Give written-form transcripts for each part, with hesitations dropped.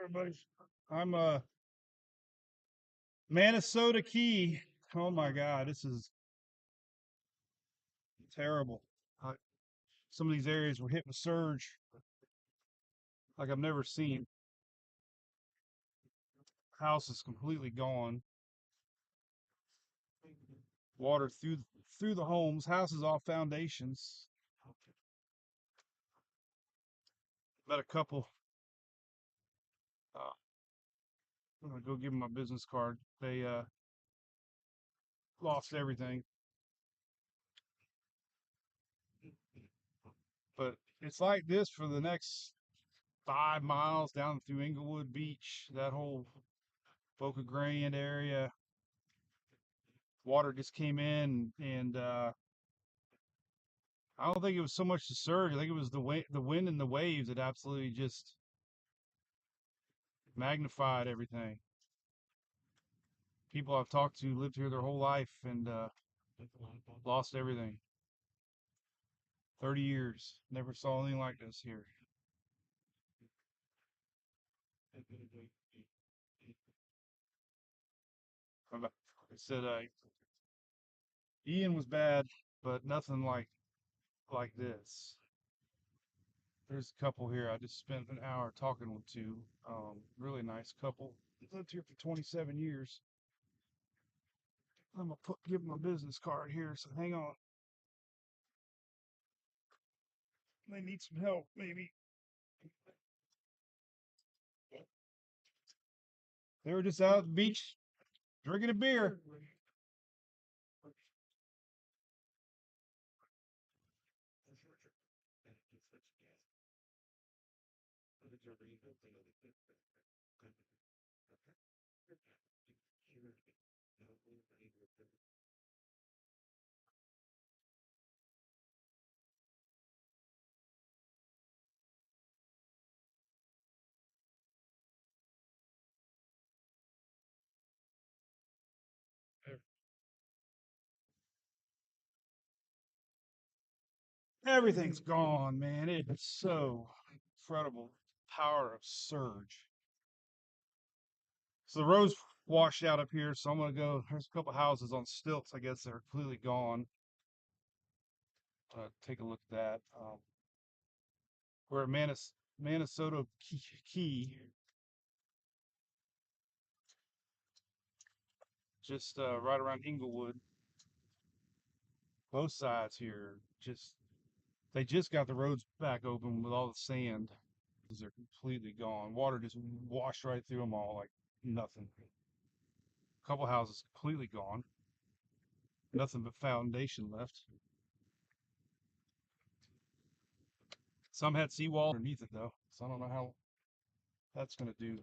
Everybody, I'm Minnesota Key. Oh my God, this is terrible. Uh, some of these areas were hit with surge like I've never seen. House is completely gone. Water through the homes. Houses off foundations. Met a couple. Uh, I'm gonna go give them my business card. They lost everything, but it's like this for the next 5 miles down through Inglewood Beach. That whole Boca Grande area. Water just came in, and I don't think it was so much the surge. I think it was the wind and the waves that absolutely just magnified everything. People I've talked to lived here their whole life and lost everything. 30 years, never saw anything like this here. I said Ian was bad, but nothing like this. There's a couple here I just spent an hour talking with two. Really nice couple. Lived here for 27 years. I'm gonna give them a business card here, so hang on. They need some help, maybe. They were just out at the beach drinking a beer. Everything's gone, man. It's so incredible power of surge. So the road's washed out up here, so I'm gonna go. There's a couple houses on stilts. I guess they're completely gone. Take a look at that. We're at Minnesota Key, just right around Inglewood. Both sides here, just they just got the roads back open with all the sand. They're completely gone. Water just washed right through them all like nothing. A couple houses completely gone. Nothing but foundation left. Some had seawall underneath it though, so I don't know how that's gonna do.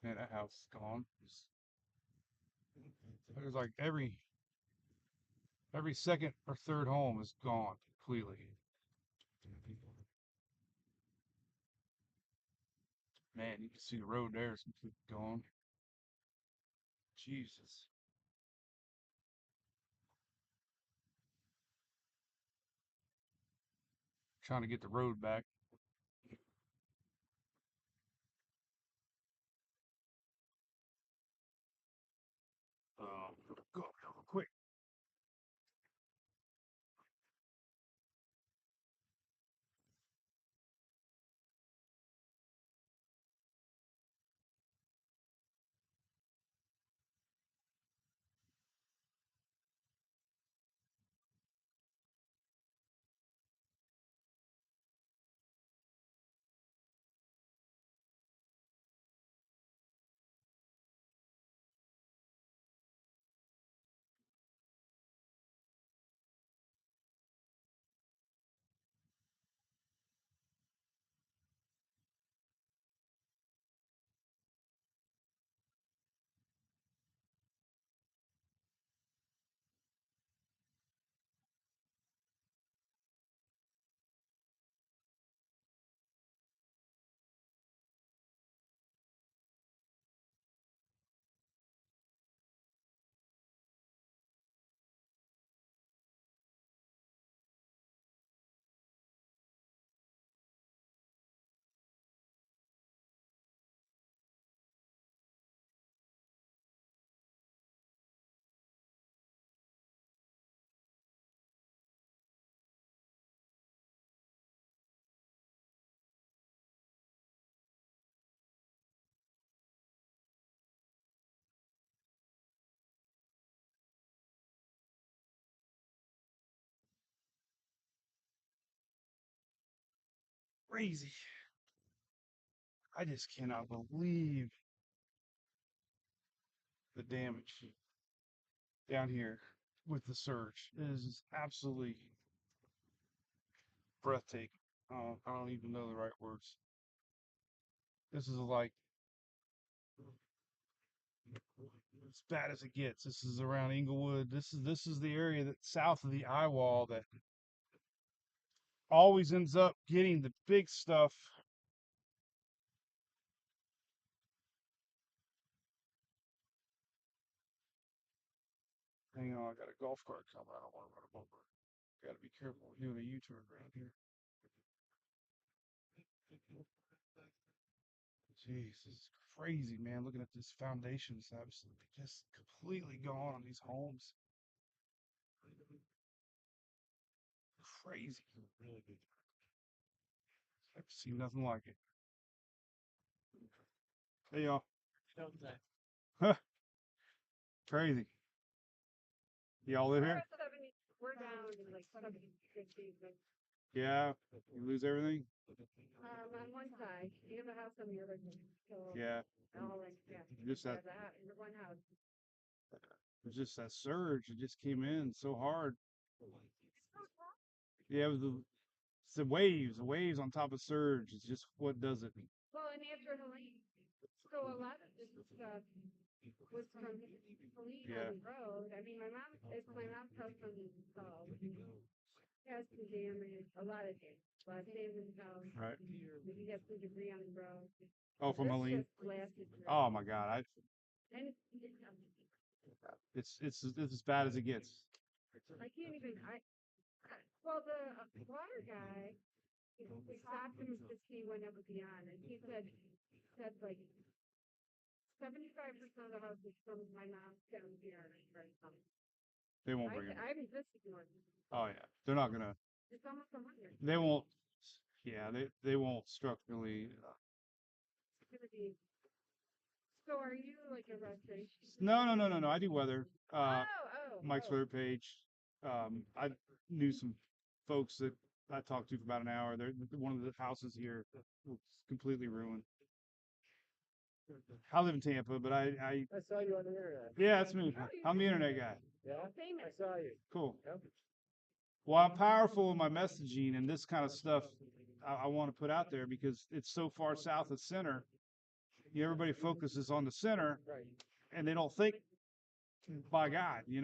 Man, that house is gone. There's like every second or third home is gone completely. Man, you can see the road there is completely gone. Jesus. Trying to get the road back. Go real quick. crazy. I just cannot believe the damage down here with the surge. It is absolutely breathtaking. I don't even know the right words. This is like as bad as it gets. This is around Inglewood. This is the area that south of the eye wall that always ends up getting the big stuff. Hang on, I got a golf cart coming. I don't want to run them over. Got to be careful doing a U-turn around here. Jeez, this is crazy, man. Looking at this foundation is absolutely just completely gone on these homes. Crazy. I've seen nothing like it. Hey, y'all. Huh, crazy. Y'all live here? We're down to like 750, but Yeah. You lose everything? on one side, you have a house on the other side. So Yeah. all like yeah, Just that, that in one house. it was just that surge. It just came in so hard. It's so tough. Yeah, it was it's the waves on top of surge. It's just what does it. Well, and after Helene, so a lot of this stuff was from Helene on Yeah. the road. I mean, it's my mom's house on the has some damage, a lot of damage. A lot of damage house. Right. We got some debris on the road. Oh, from This Helene. just blasted through. Oh my God. And It's as bad as it gets. I can't even. Well, the water guy, we stopped him to see when it would be on, and he said like 75% of the houses from my mom's down here right now. They won't bring it. I haven't visited one. Oh yeah. They're not gonna. It's almost 100. They won't. Yeah. They won't structurally. It's gonna be. So are you like a restoration? No. I do weather. Mike's Oh. weather page. I knew some folks that I talked to for about an hour. They're one of the houses here was completely ruined. I live in Tampa, but I saw you on the internet. yeah, that's me. Oh, I'm the internet guy. Yeah? Famous. I saw you. Cool. Yep. Well, I'm powerful in my messaging and this kind of stuff I want to put out there because it's so far south of center. Everybody focuses on the center Right. and they don't think, by God, Yeah.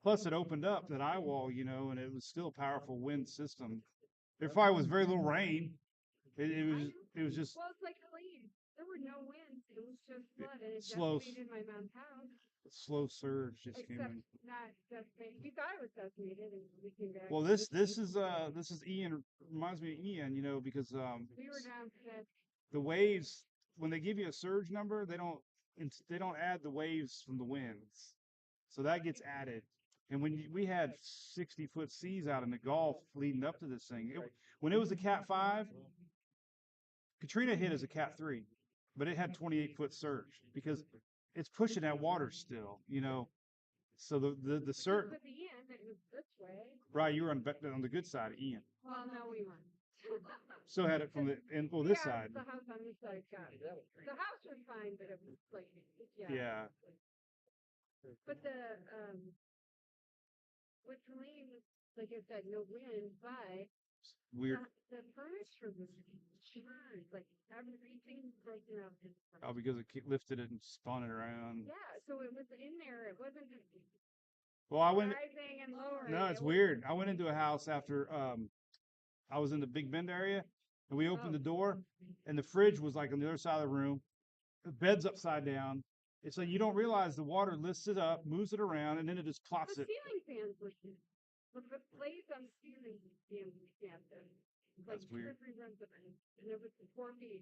plus it opened up that eye wall, and it was still a powerful wind system. There probably was very little rain. It was just Well, it's like Helene. There were no winds. It was just flood, and it slow, decimated my mom's house. slow surge just came Except in. not decimated. We thought it was decimated, and we came back. Well, this is Ian, reminds me of Ian, because We were down to that. the waves when they give you a surge number, they don't add the waves from the winds, so that gets added. And we had 60-foot seas out in the Gulf leading up to this thing. When it was a Cat 5, Katrina hit as a Cat 3, but it had 28-foot surge because it's pushing that water still. So the surge. With the end, it was this way. Right, you were on the good side of Ian. Well, no, we weren't. Still had it from this Yeah, side. the house on this side got it. The house was fine, but it was like Yeah. But with Helene, like I said, no wind, but Weird. the furniture was charred, like everything broken up. Oh, because it lifted it and spun it around. Yeah, so it was in there. It wasn't just Well, I went. rising and lowering. No, it's weird. I went into a house after I was in the Big Bend area, and we opened the door, and the fridge was like on the other side of the room. The bed's upside down. It's like you don't realize the water lifts it up, moves it around, and then it just plops The it. ceiling fans were the blades on the ceiling fans were snapped. Like That's weird. 2 or 3 runs of it, and it was 4 feet.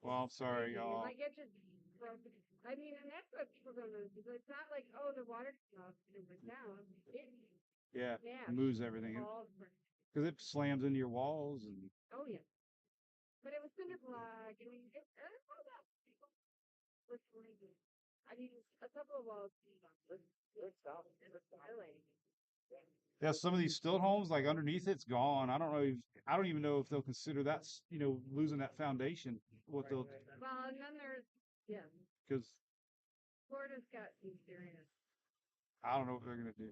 Well, I'm sorry, y'all. Like it just broke. I mean, and that's what people don't know. It's not like, oh, the water stopped and it went down. Yeah, Yeah, it moves everything because it slams into your walls and. Oh yeah, but it was cinder block. I mean, it's all that. I mean, a couple of walls. It's violating. Yeah, some of these stilt homes, like underneath it's gone. I don't even know if they'll consider that, losing that foundation. What they'll, Well, and then there's, yeah, because Florida's got some serious. I don't know what they're gonna do.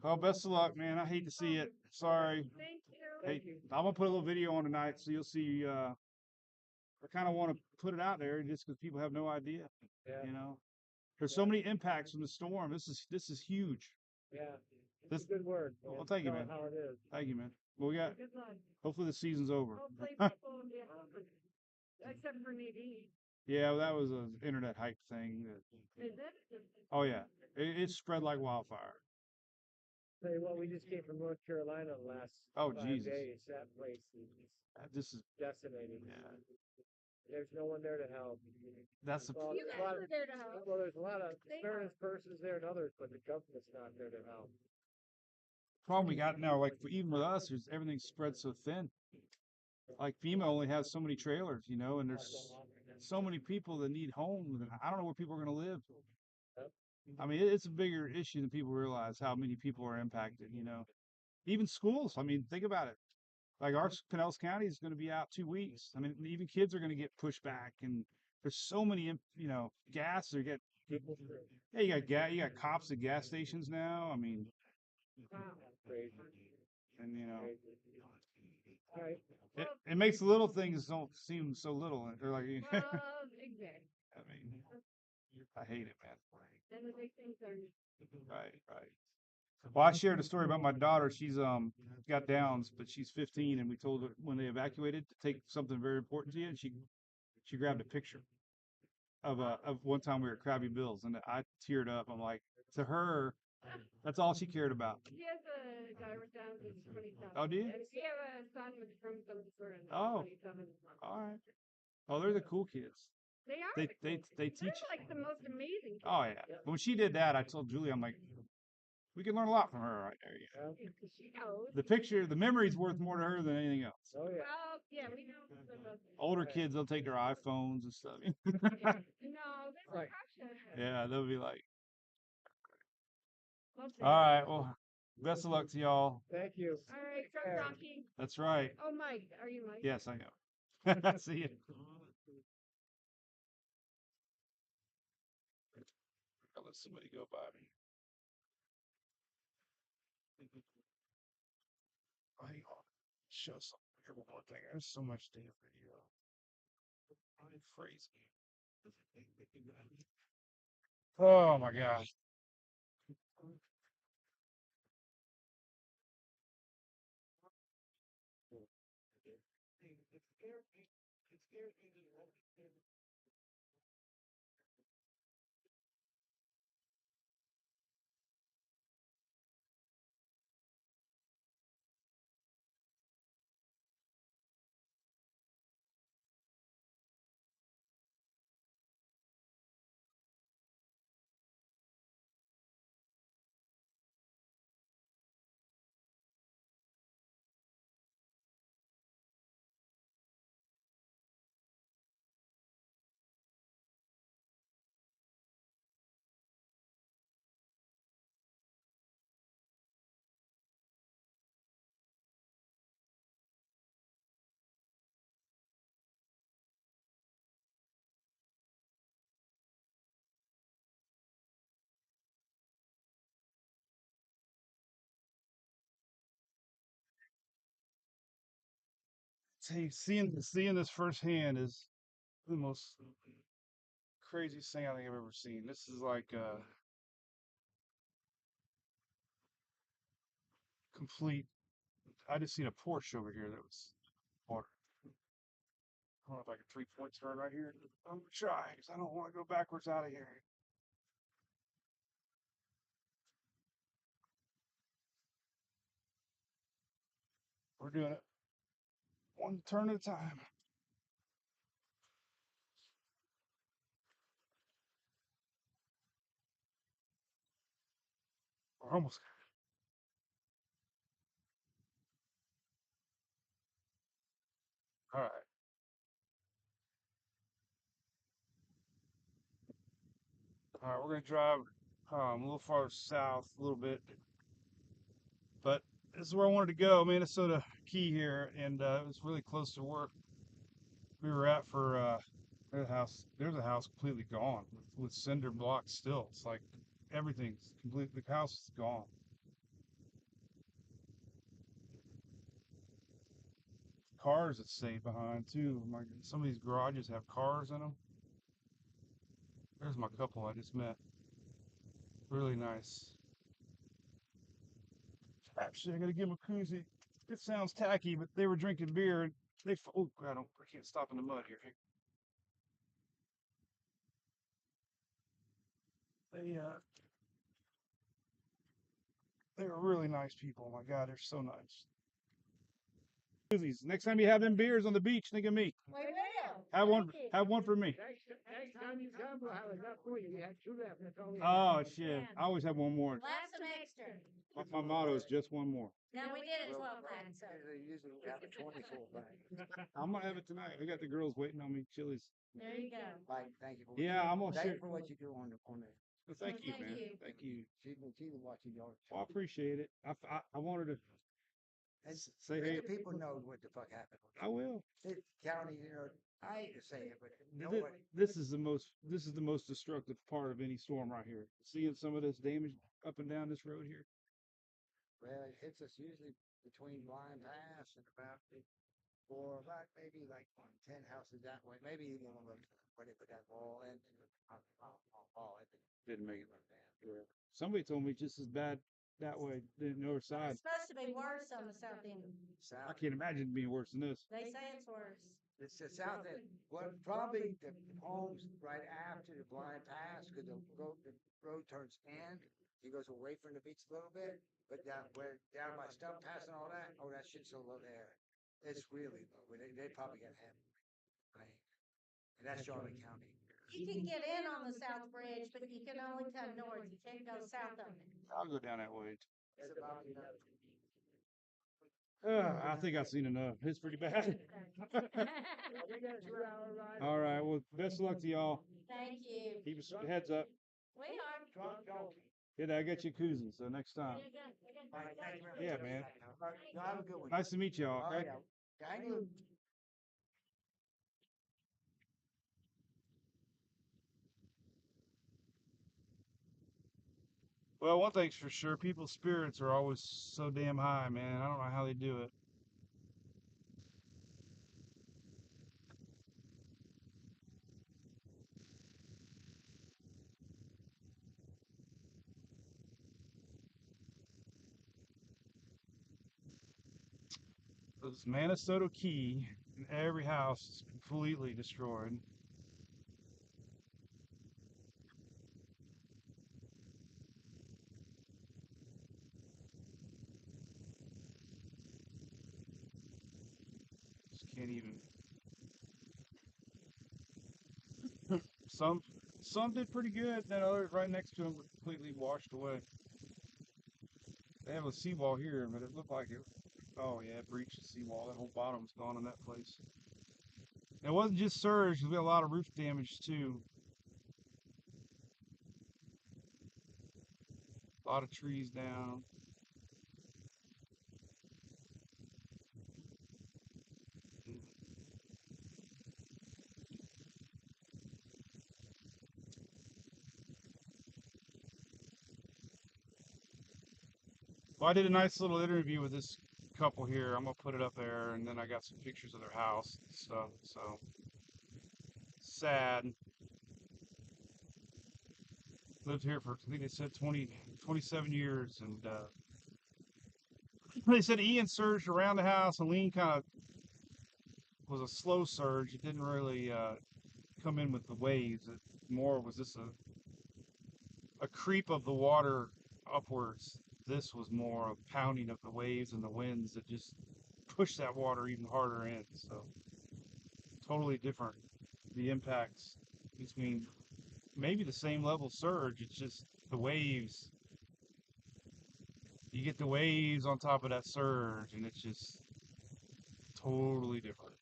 Well, best of luck, man. I hate to see it. Sorry. Thank you. Hey, I'm gonna put a little video on tonight, so you'll see. I kind of want to put it out there just because people have no idea. Yeah. You know, there's so many impacts from the storm. This is huge. Yeah. This, It's a good word. Man. well, thank you, Tell it man. how it is. Thank you, man. Well, we got. Good luck. Hopefully, the season's over. Hopefully people will be home, except for Nadine. Yeah, well, that was an internet hype thing. Is it? Oh yeah, it spread like wildfire. Tell you what, we just came from North Carolina the last Oh 5 Jesus, days. That place is this is decimated. yeah. There's no one there to help. That's the Well, You there's a guys lot were there to help. well, there's a lot of They experienced persons there and others, but the government's not there to help. problem we got now. Like even with us, there's everything's spread so thin. Like FEMA only has so many trailers, and there's so many people that need homes, and I don't know where people are going to live. I mean, it's a bigger issue than people realize how many people are impacted. Even schools. I mean, think about it. Like our Pinellas County is going to be out 2 weeks. I mean, even kids are going to get pushed back, and there's so many, gas. They get, yeah, you got cops at gas stations now. I mean, Wow. Crazy. and Crazy. All right. it makes the little things don't seem so little. They're like, Well, exactly. I mean, I hate it, man. And the big things are. Right, right. Well, I shared a story about my daughter. She's got Downs, but she's 15, and we told her when they evacuated to take something very important to you, and she grabbed a picture of one time we were at Krabby Bill's, and I teared up. I'm like, to her, that's all she cared about. She has a daughter down to 27. Oh, do you? And she have a son with from some sort of Oh, 27. all right. Oh, they're the cool kids. They are. They teach. They're like the most amazing kids. Oh yeah. When she did that, I told Julie, I'm like, we can learn a lot from her right there. Yeah. Yeah. She knows. The picture, the memory's worth more to her than anything else. Oh yeah. Well, yeah, we know. Older kids, they'll take their iPhones and stuff. No, they're Right. precious. Yeah, they'll be like, Well, all right, well, best of luck to y'all. Thank you. All right, from Rocky. That's right. Oh, Mike, are you Mike? Yes, I know. See you. I'll let somebody go by me. Hang on. Show something here one more thing. There's so much damn video. Crazy. Oh my gosh. See, seeing this firsthand is the most craziest thing I think I've ever seen. This is like complete. I just seen a Porsche over here that was water. I don't know if I can 3-point turn right here. I'm gonna try because I don't want to go backwards out of here. We're doing it one turn at a time. We're almost. All right. All right. We're gonna drive a little farther south, a little bit. But this is where I wanted to go, Minnesota Key here, and it was really close to where we were at for there's a house. There's a house completely gone with cinder blocks still. It's like everything's completely. The house is gone. Cars that stay behind too. Some of these garages have cars in them. There's my couple I just met. Really nice. Actually, I gotta give them a koozie. It sounds tacky, but they were drinking beer and oh, I can't stop in the mud here. They they were really nice people. My God, they're so nice. Koozies. Next time you have them beers on the beach, think of me. We will. Have one. Have one for me. Next time you come, we'll have enough for you. You had 2 left. That's all we Oh have. shit! I always have one more. We'll have some extra. My motto is just one more. No, we did a 12-pack, so. They usually have a 24-pack. I'm gonna have it tonight. I got the girls waiting on me. Chili's. There you go. Mike, thank you for Yeah, I'm gonna thank share. you for what you do on the. Well, thank you, Thank man. you. Thank you. She's been watching y'all. Well, I appreciate it. I wanted to And say let hey. the people know what the fuck happened. I will. This county, I hate to say it, but Th- nobody. This is the most destructive part of any storm right here. Seeing some of this damage up and down this road here. Well, it hits us usually between Blind Pass and about 10 houses that way. Maybe even a little where they put that wall in. Didn't make it like that. Yeah. Somebody told me just as bad that way, the north side. It's supposed to be worse on the south end. I South. can't imagine it being worse than this. They say it's worse. It's the south end. Well, probably the homes right after the Blind Pass, because the road turns in. He goes away from the beach a little bit, but down by Stump Pass and all that, that shit's so low there. It's really low. They probably got heavy rain. And that's Charlotte County. You can get in on the south bridge, but you can only come north. You can't go south of it. I'll go down that way. It's about enough. I think I've seen enough. It's pretty bad. We got a 2-hour ride. All right. Well, best of luck to y'all. Thank you. Keep us heads up. We are. Drunk donkey. Yeah, I got you a koozie. So next time. All right, thank you very much. Yeah, man. All right, y'all have a good one. Nice to meet y'all. Oh, Okay. yeah. Thank you. Well, one thing's for sure, people's spirits are always so damn high, man. I don't know how they do it. This Minnesota Key, and every house is completely destroyed. Just can't even. Some did pretty good. Then others right next to them were completely washed away. They have a seawall here, but it looked like it. Oh yeah, it breached the seawall. That whole bottom's gone in that place. And it wasn't just surge. We had a lot of roof damage too. A lot of trees down. Well, I did a nice little interview with this couple here. I'm gonna put it up there, and then I got some pictures of their house and stuff. So sad. Lived here for I think they said 27 years, and they said Ian surged around the house, and Lean kind of was a slow surge. It didn't really come in with the waves. It more was just a creep of the water upwards. This was more a pounding of the waves and the winds that just pushed that water even harder in. So totally different. The impacts between maybe the same level surge. It's just the waves. You get the waves on top of that surge, and it's just totally different.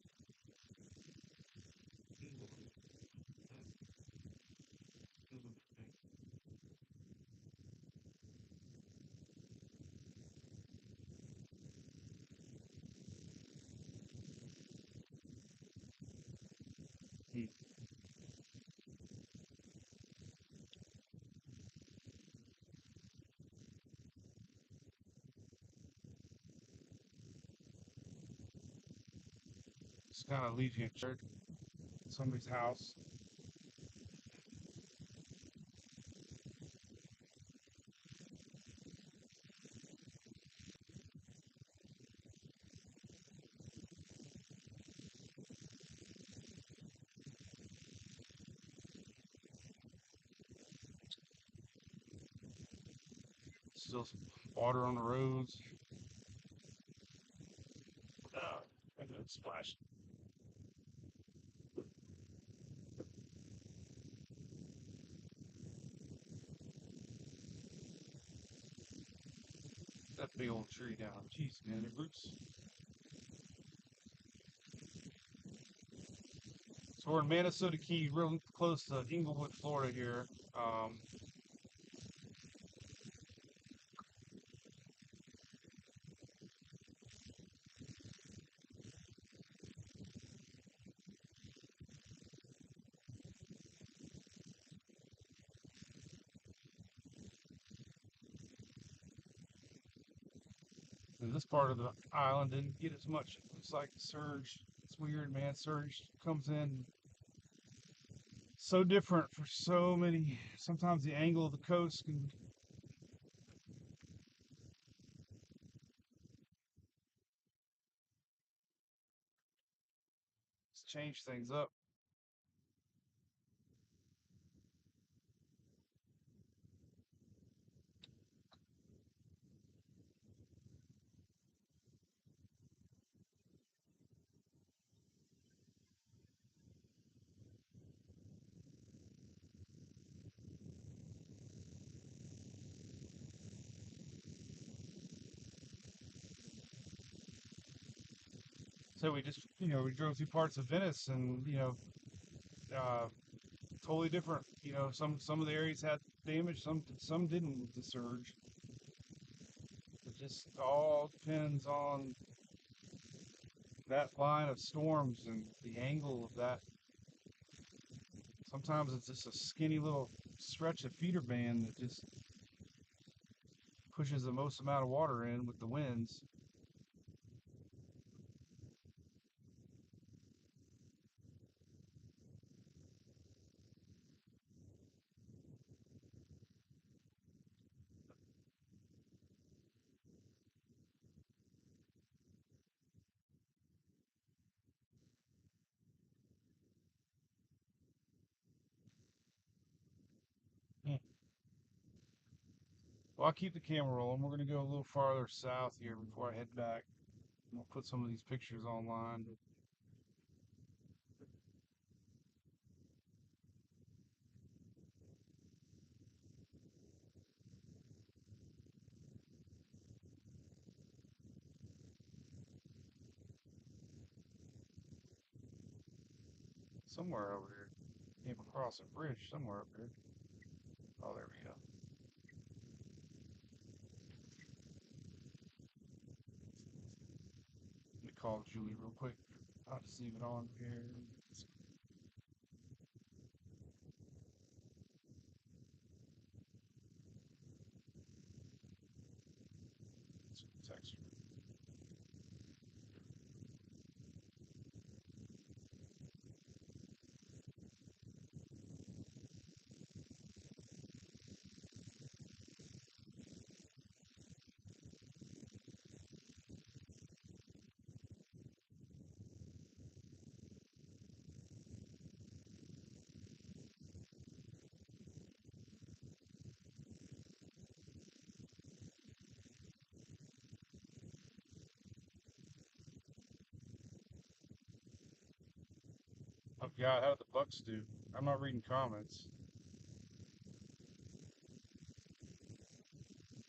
Hmm. Just kind of leaves you in church, somebody's house. Still some water on the roads. And then splash. That big old tree down. Jeez, man, it roots. So we're in Minnesota Key, real close to Inglewood, Florida here. And this part of the island didn't get as much. It's like surge. It's weird, man. Surge comes in so different for so many. Sometimes the angle of the coast can change things up. So we just, we drove through parts of Venice, and uh, totally different. Some of the areas had damage, some didn't with the surge. It just all depends on that line of storms and the angle of that. Sometimes it's just a skinny little stretch of feeder band that just pushes the most amount of water in with the winds. Hmm. Well, I'll keep the camera rolling. We're going to go a little farther south here before I head back. I'll put some of these pictures online. Somewhere over here. Came across a bridge somewhere up here. Oh, there we go. Let me call Julie real quick. I'll just leave it on here. Let's text her. Oh God, how did the Bucks do? I'm not reading comments.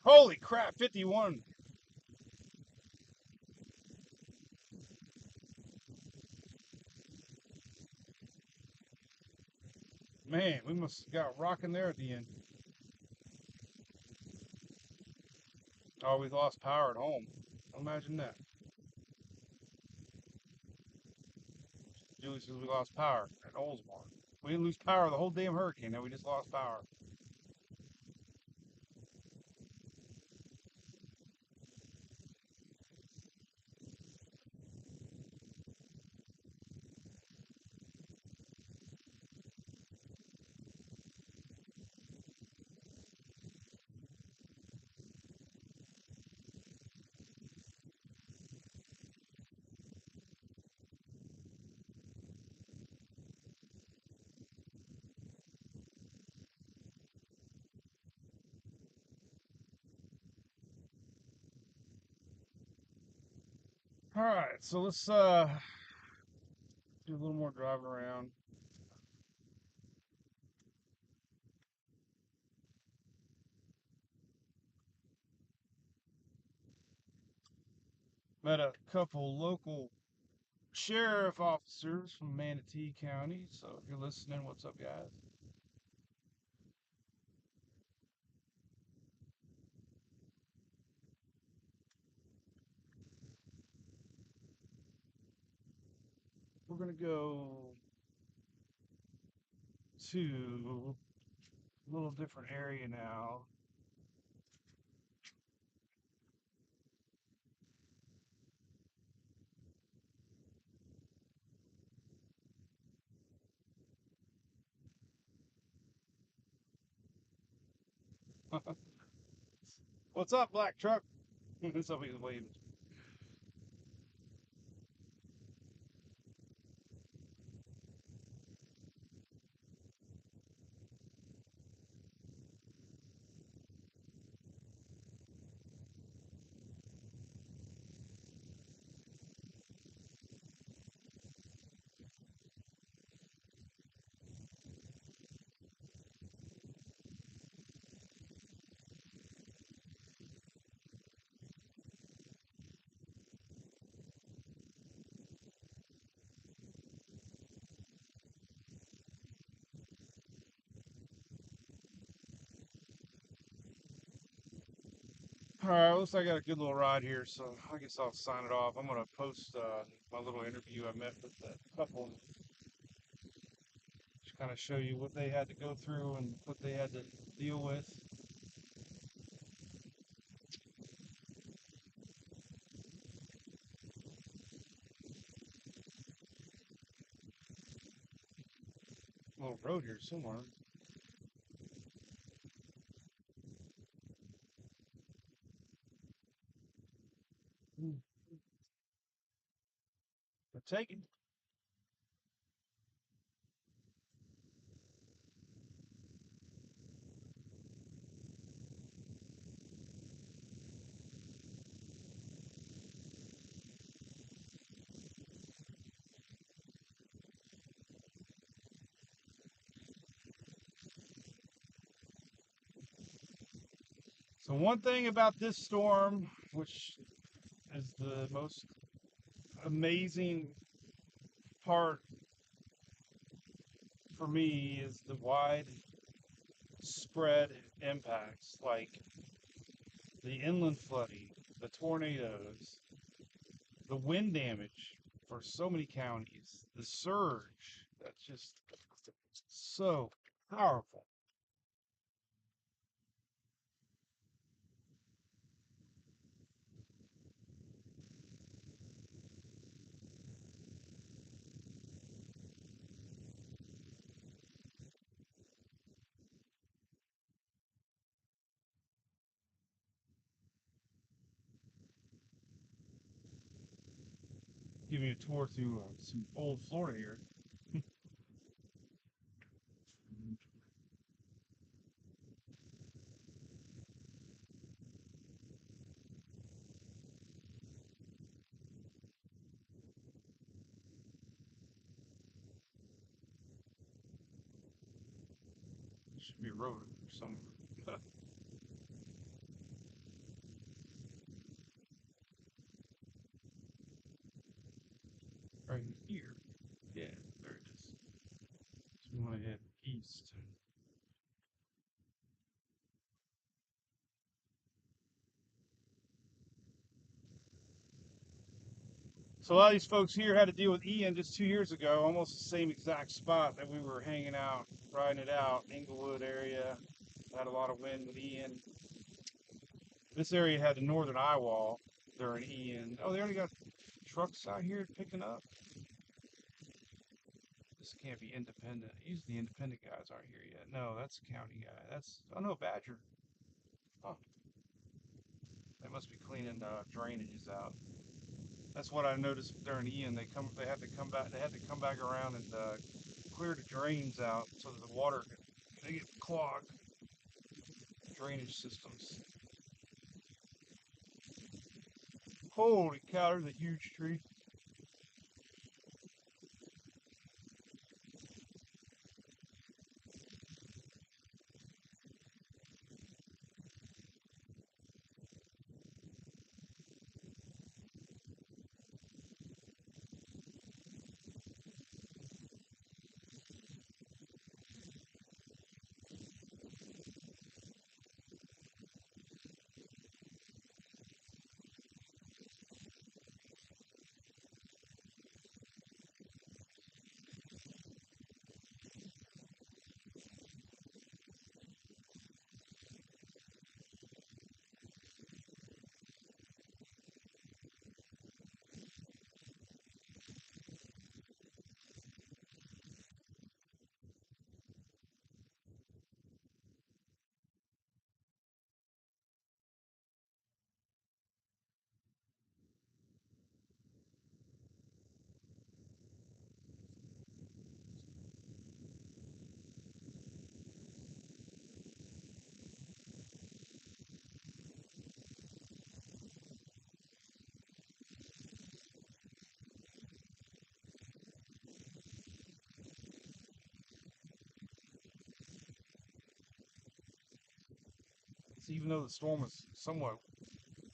Holy crap, 51. Man, we must have got rocking there at the end. Oh, we lost power at home. Imagine that. Julie says we lost power at Oldsmar. We didn't lose power the whole damn hurricane. Now we just lost power. All right, so let's do a little more driving around. Met a couple local sheriff officers from Manatee County. So if you're listening, what's up, guys? We're gonna go to a little different area now. What's up, black truck? Somebody's waving. All right, looks like I got a good little ride here, so I guess I'll sign it off. I'm gonna post my little interview I met with the couple, just kind of show you what they had to go through and what they had to deal with. Little road here somewhere. But take it. So one thing about this storm, which is the most amazing part for me, is the wide spread impacts, like the inland flooding, the tornadoes, the wind damage for so many counties, the surge. That's just so powerful. Give me a tour through some old Florida here. Should be a road somewhere. Right here. Yeah, there it is. So we want to head east. So a lot of these folks here had to deal with Ian just 2 years ago, almost the same exact spot that we were hanging out, riding it out, Inglewood area. Had a lot of wind with Ian. This area had the northern eye wall during Ian. Oh, they already got trucks out here picking up. This can't be independent. Usually the independent guys aren't here yet. No, that's a county guy. Oh no, Badger. Oh, they must be cleaning drainages out. That's what I noticed during Ian. They had to come back. They had to come back around and clear the drains out so that the water they get clogged. Drainage systems. Holy cow! There's a huge tree. So even though the storm was somewhat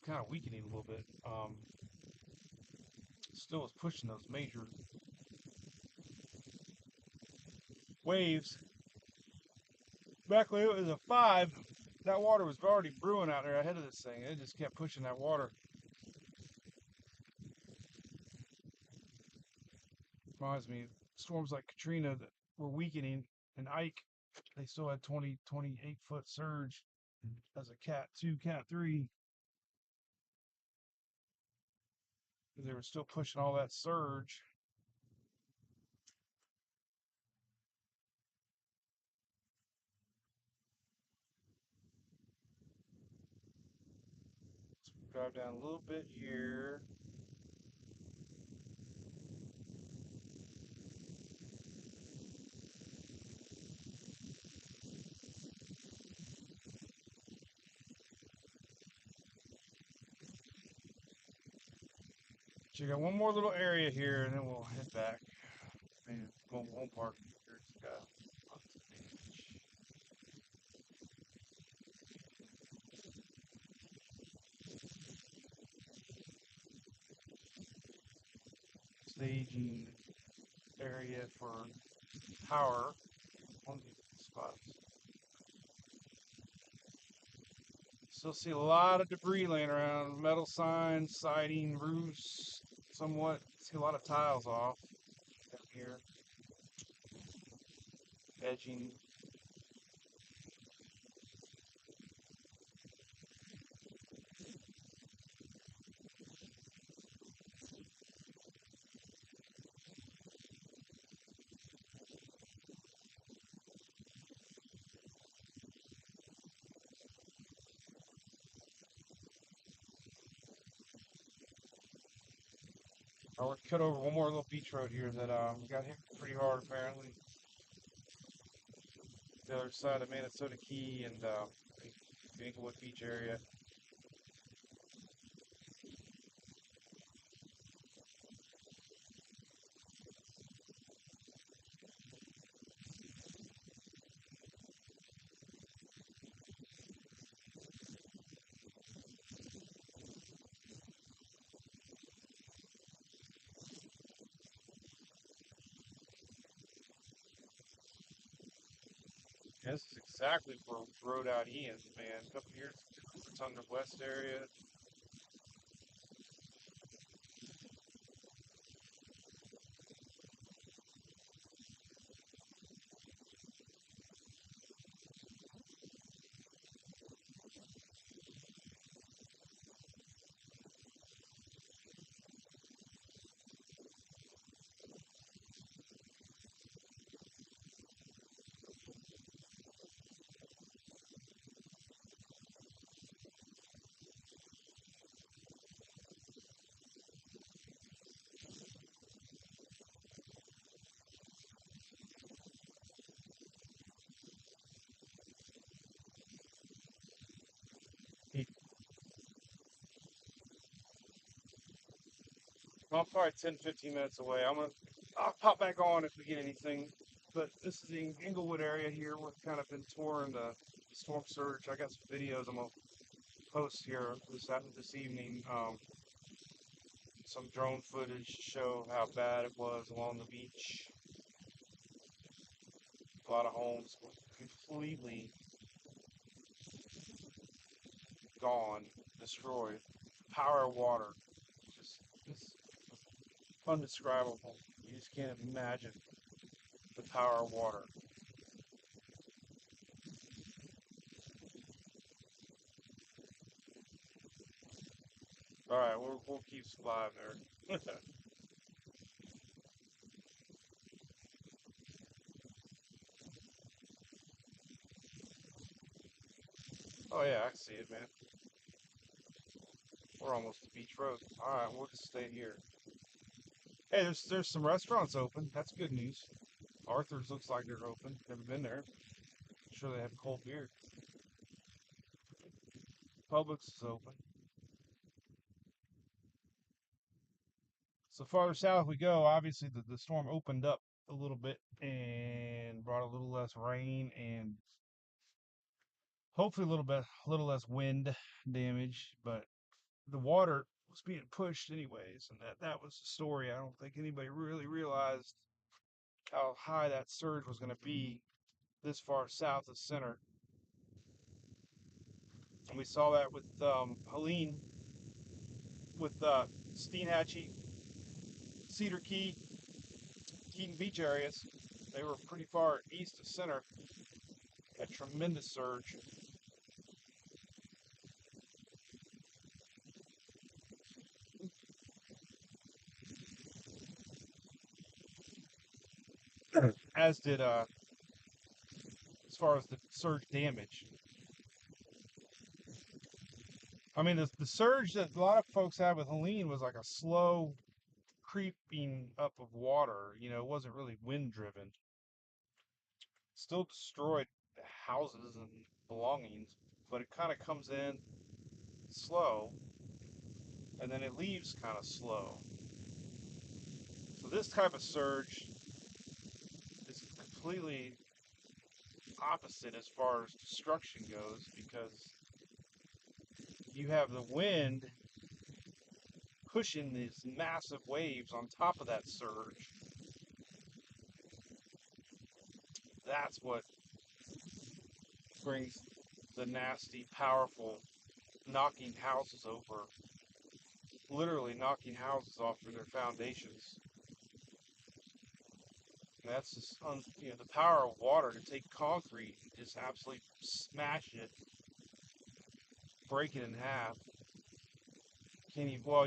kind of weakening a little bit, still was pushing those major waves. Back when it was a 5, that water was already brewing out there ahead of this thing. It just kept pushing that water. Reminds me of storms like Katrina that were weakening, and Ike, they still had 28-foot surge as a Cat 2, Cat 3. They were still pushing all that surge. Let's drive down a little bit here. Check out one more little area here, and then we'll head back. Man, mobile home park. Here's got lots of damage. Staging area for power on these spots. Still see a lot of debris laying around. Metal signs, siding, roofs, somewhat. See a lot of tiles off down here. Edging. I will cut over one more little beach road here that got hit pretty hard apparently. The other side of Minnesota Key and the Inglewood Beach area. Yeah, this is exactly where we rode out Ian, man. A couple years ago. It's on the west area. I'm probably 10, 15 minutes away. I'll pop back on if we get anything. But this is the Inglewood area here. We've kind of been touring the storm surge. I got some videos I'm gonna post here this evening. Some drone footage to show how bad it was along the beach. A lot of homes completely gone, destroyed. Power, water, just undescribable. You just can't imagine the power of water. All right, we'll keep live there. Oh yeah, I see it, man. We're almost to Beach Road. All right, we'll just stay here. Hey, there's some restaurants open. That's good news. Arthur's looks like they're open. Never been there. Sure they have cold beer. Publix is open. So farther south we go, obviously the storm opened up a little bit and brought a little less rain and hopefully a little less wind damage, but the water was being pushed anyways, and that was the story. I don't think anybody really realized how high that surge was going to be this far south of center. And we saw that with Helene, with Steenhatchee, Cedar Key, Keaton Beach areas. They were pretty far east of center. A tremendous surge. As did as far as the surge damage. I mean, the surge that a lot of folks had with Helene was like a slow creeping up of water. You know, it wasn't really wind driven. Still destroyed houses and belongings, but it kind of comes in slow and then it leaves kind of slow. So this type of surge is completely opposite as far as destruction goes because you have the wind pushing these massive waves on top of that surge. That's what brings the nasty, powerful, knocking houses over, literally knocking houses off of their foundations. And that's just, the power of water to take concrete, just absolutely smash it, break it in half. Can you? Well,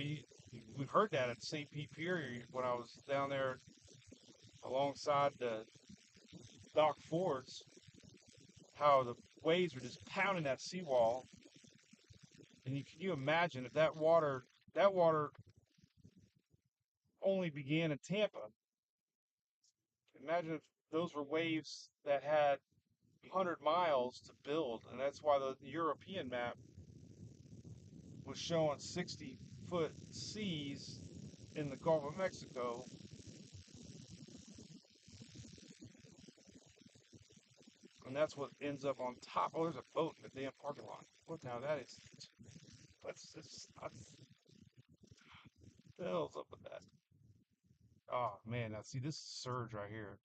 we've heard that at St. Pete Pier when I was down there alongside the dock forts, how the waves were just pounding that seawall. And can you imagine if that water only began in Tampa? Imagine if those were waves that had 100 miles to build, and that's why the European map was showing 60-foot seas in the Gulf of Mexico. And that's what ends up on top. Oh, there's a boat in the damn parking lot. What now? That is. What's this? What the hell's up with that? Oh man, now see this surge right here.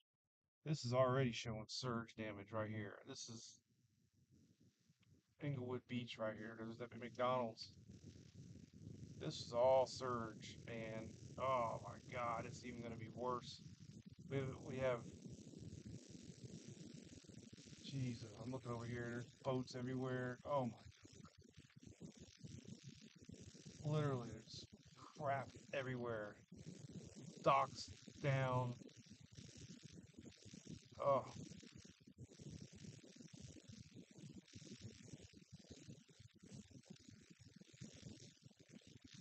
This is already showing surge damage right here. This is Inglewood Beach right here. There's that McDonald's. This is all surge, and oh my God, it's even going to be worse. We have. Jesus, I'm looking over here. There's boats everywhere. Oh my. Literally, there's crap everywhere. Docks down. Oh,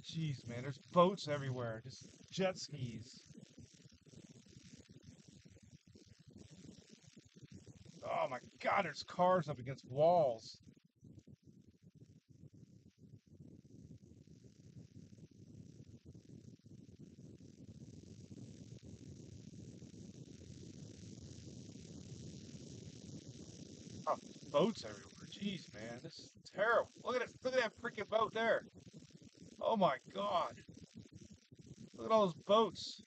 jeez, man. There's boats everywhere. Just jet skis. Oh my God, there's cars up against walls. Oh, boats everywhere. Jeez, man, this is terrible. Look at it. Look at that freaking boat there. Oh my God. Look at all those boats.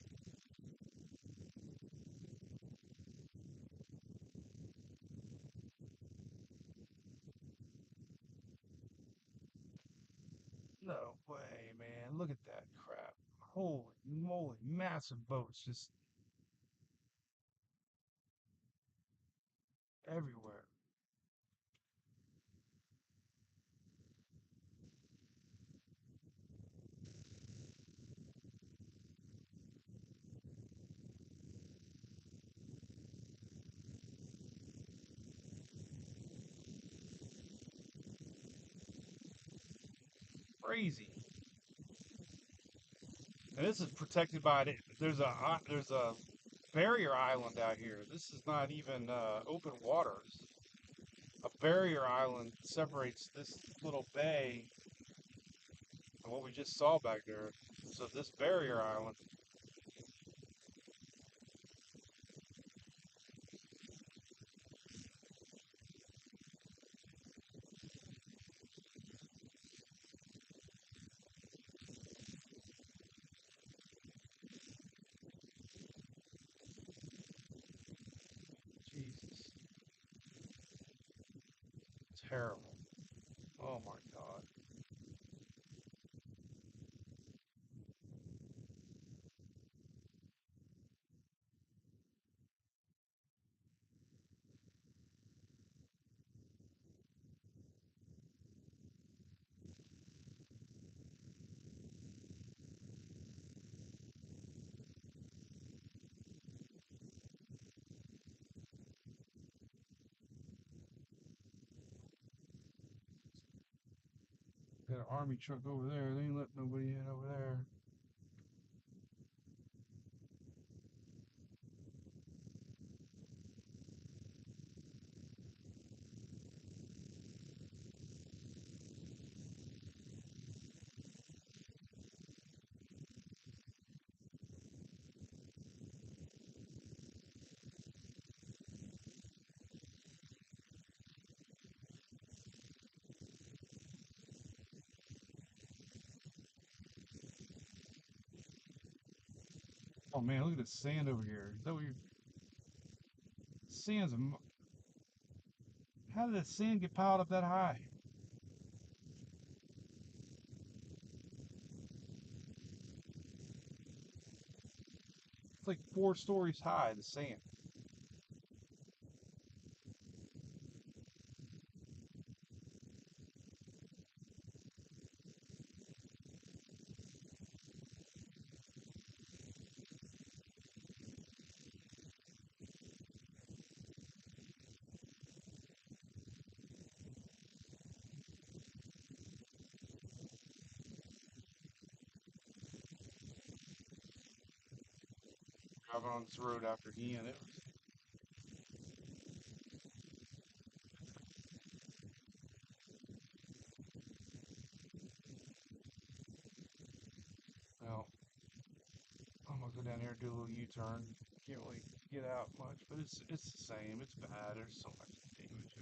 No way, man. Look at that crap. Holy moly, massive boats just everywhere. Crazy. And this is protected by there's a barrier island out here. This is not even open waters. A barrier island separates this little bay from what we just saw back there. So this barrier island, Jesus, terrible. Oh my God. Got an army truck over there. They ain't letting nobody in over there. Oh man, look at the sand over here. Is that what you're? Sand's. How did the sand get piled up that high? It's like 4 stories high. The sand. Driving on this road after Ian, it was. Well, I'm gonna go down here and do a little U-turn. Can't really get out much, but it's the same. It's bad. There's so much damage.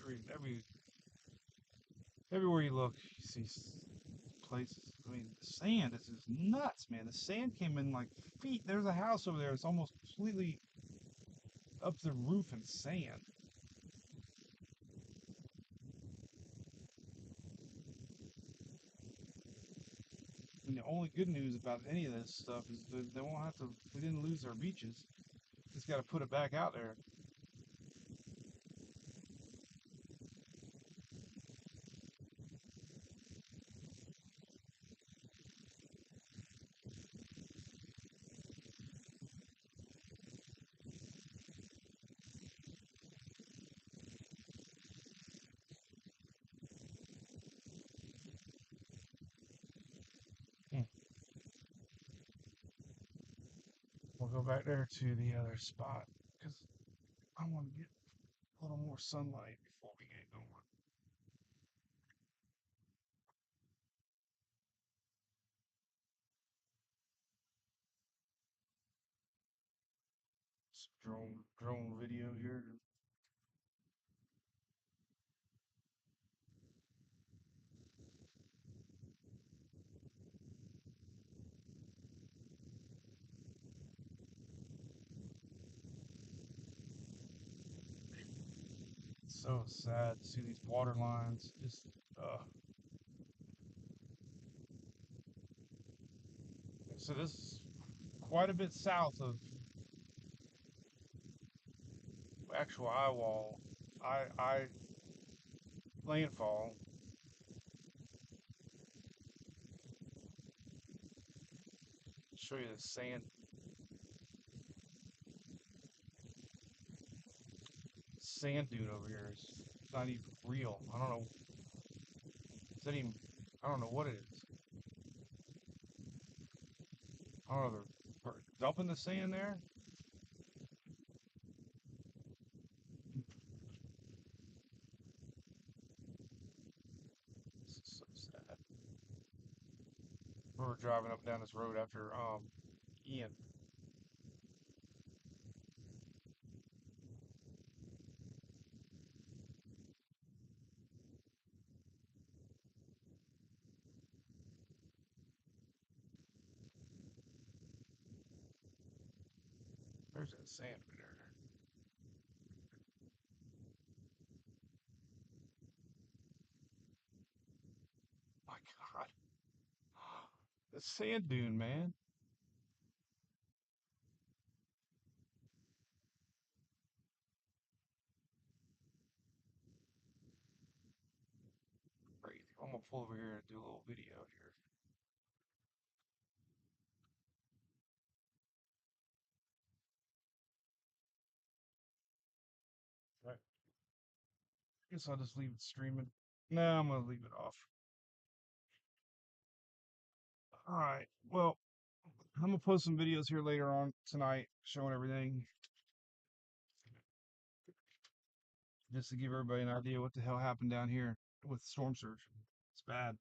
Everywhere you look, you see places. I mean, the sand is just nuts, man. The sand came in like feet. There's a house over there. It's almost completely up to the roof in sand. And the only good news about any of this stuff is that they won't have to. They didn't lose their beaches. Just got to put it back out there. Hmm. We'll go back there to the other spot because I want to get a little more sunlight before we get going. Some drone video here. So sad to see these water lines just uh so this is quite a bit south of actual eye wall. I landfall. Show you the sand dune over here is not even real. I don't know. Is that even? I don't know what it is. I don't know. They're dumping the sand there. This is so sad. We were driving up and down this road after Ian. There's that sand right there. My God, the sand dune, man. Crazy. I'm gonna pull over here and do a little video here. Right. Guess I'll just leave it streaming. No, I'm gonna leave it off. All right. Well, I'm gonna post some videos here later on tonight showing everything, just to give everybody an idea what the hell happened down here with storm surge. It's bad.